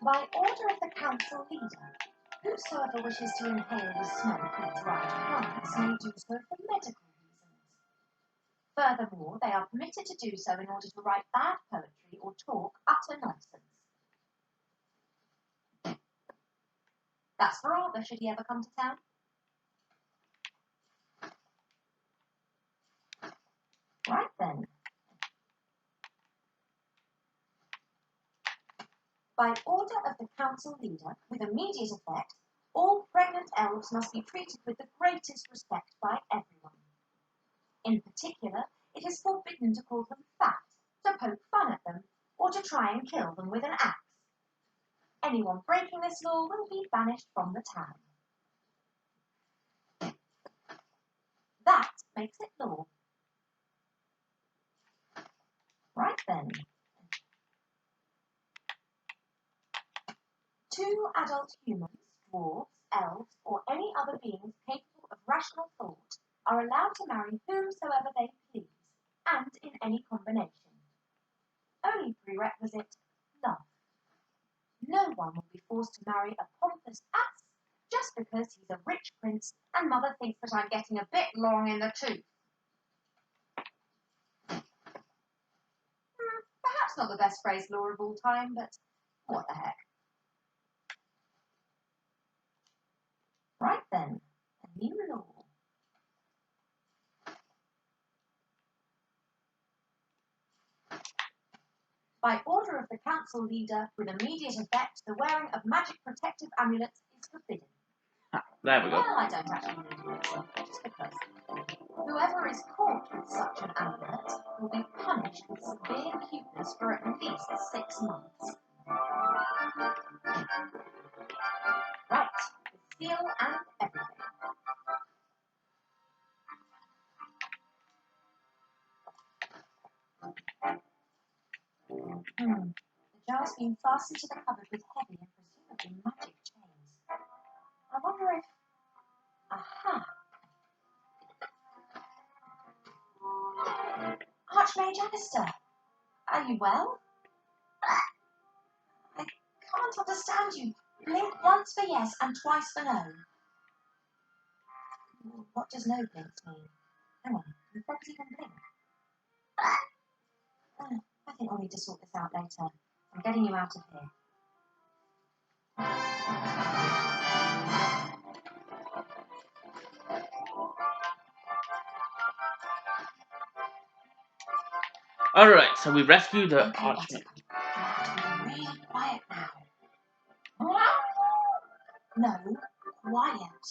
By order of the council leader, whosoever wishes to inhale the smoke of dried plants may do so for medical reasons. Furthermore, they are permitted to do so in order to write bad poetry or talk utter nonsense. That's for Arthur, should he ever come to town. Right then. By order of the council leader, with immediate effect, all pregnant elves must be treated with the greatest respect by everyone. In particular, it is forbidden to call them fat, to poke fun at them, or to try and kill them with an axe. Anyone breaking this law will be banished from the town. That makes it law. then. 2 adult humans, dwarves, elves, or any other beings capable of rational thought are allowed to marry whomsoever they please, and in any combination. Only prerequisite, love. No one will be forced to marry a pompous ass just because he's a rich prince and mother thinks that I'm getting a bit long in the tooth. Perhaps not the best phrased law of all time, but what the heck. Right then, a new law. By order of the council leader, with immediate effect, the wearing of magic protective amulets is forbidden. There we go. Well, I don't actually need to answer, just because. Whoever is caught with such an amulet will be punished with severe cuteness for at least 6 months. Right, with seal and everything. The jar's been fastened to the cupboard with heavy and presumably magic chains. I wonder if... Aha! Archmage Alistair, are you well? I can't understand you. Blink once for yes and twice for no. What does no blinks mean? Hang on, can frogs even blink? I think we'll need to sort this out later. I'm getting you out of here. Alright, so we rescued the Okay, Archmage. Buttercup. You have to be really quiet now. No, quiet.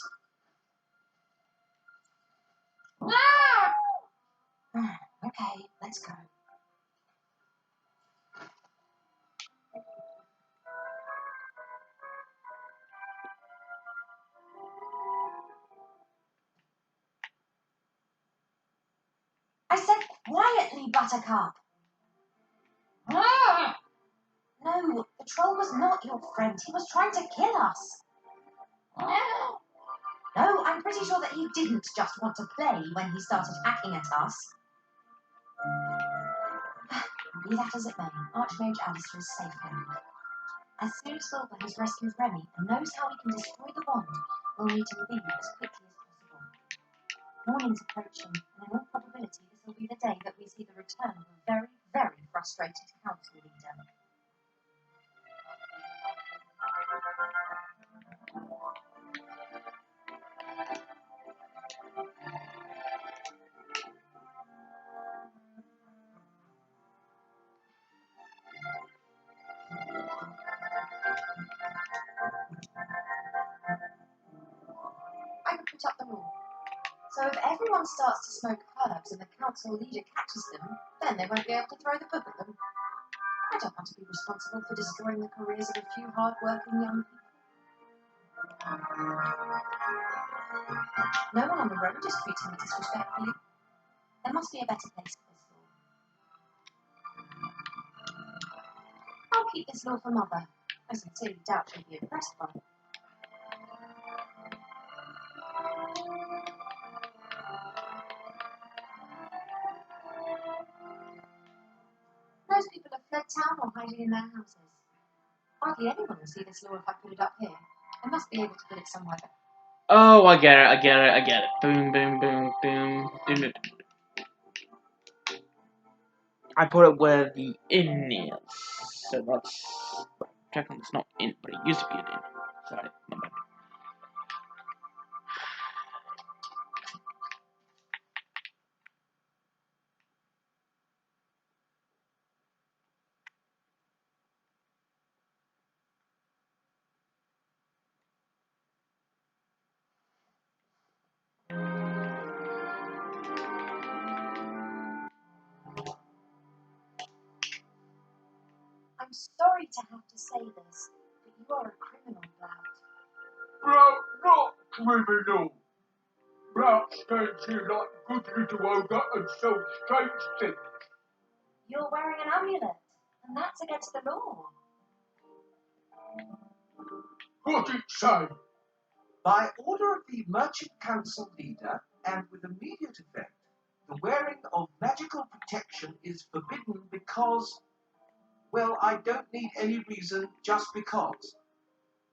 Okay, let's go. I said quietly, Buttercup. No, the troll was not your friend. He was trying to kill us. No, I'm pretty sure that he didn't just want to play when he started hacking at us. Be that as it may, Archmage Alistair is safe now. As soon as Wilbur has rescued Remy and knows how we can destroy the wand, we'll need to leave as quickly as possible. Morning's approaching, and in all probability this will be the day that we see the return of a very, very frustrated council leader. I could put up the rule. So if everyone starts to smoke herbs and the council leader catches them, then they won't be able to throw the book at them. I don't want to be responsible for destroying the careers of a few hard-working young people. No one on the road is treating me disrespectfully. There must be a better place for this law. I'll keep this law for Mother. I sincerely doubt she'll be impressed by it. Most people have fled town or hiding in their houses. Hardly anyone will see this law if I put it up here. I must be able to put it somewhere better. Oh, I get it. Boom, boom, boom, boom. Boom. I put it where the inn is. So that's... Technically it's not in, but it used to be an inn. Sorry, my bad. I'm sorry to have to say this, but you are a criminal, Blount. Not criminal. Blount stands here like a good little ogre and sells strange things. You're wearing an amulet, and that's against the law. What it say? By order of the Merchant Council leader, and with immediate effect, the wearing of magical protection is forbidden because, well, I don't need any reason, just because.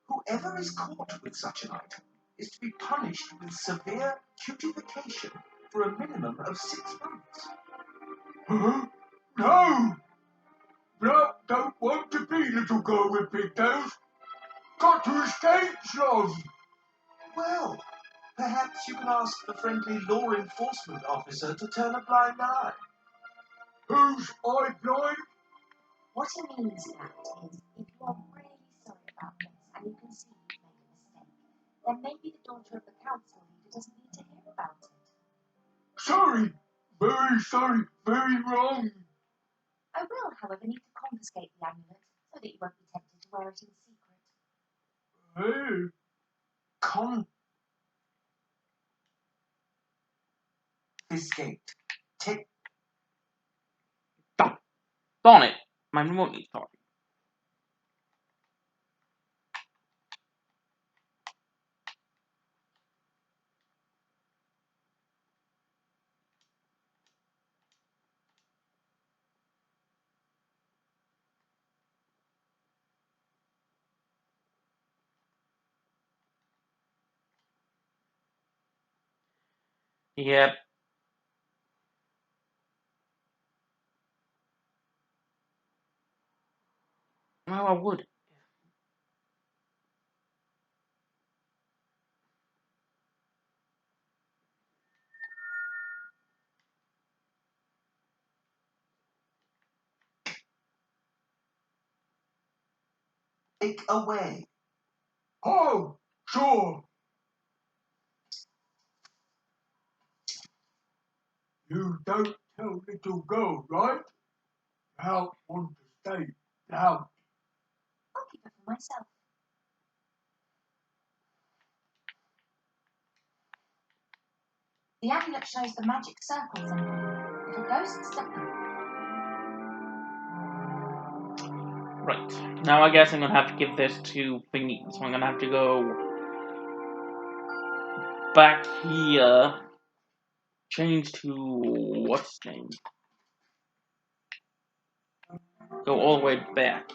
Whoever is caught with such an item is to be punished with severe cutification for a minimum of 6 months. Huh? No! Blood don't want to be little girl with pigtails. Got to escape, Sloth. Well, perhaps you can ask the friendly law enforcement officer to turn a blind eye. Who's eye blind? What he means, that is, if you are really sorry about this and you can see you've made a mistake, then maybe the daughter of the council leader doesn't need to hear about it. Sorry. Very sorry. Very wrong. I will, however, need to confiscate the amulet so that you won't be tempted to wear it in secret. Hey. Confiscate. Take. Darn it! My remote needs talking. Yep. Well, I would. Take away. Oh, sure. You don't tell little girl, right? How want to stay down. I'll keep it for myself. The amulet shows the magic circle symbol. Little ghosts of them. Right. Now I guess I'm gonna have to give this to Thingy. So I'm gonna have to go back here. Change to what's change? Go all the way back.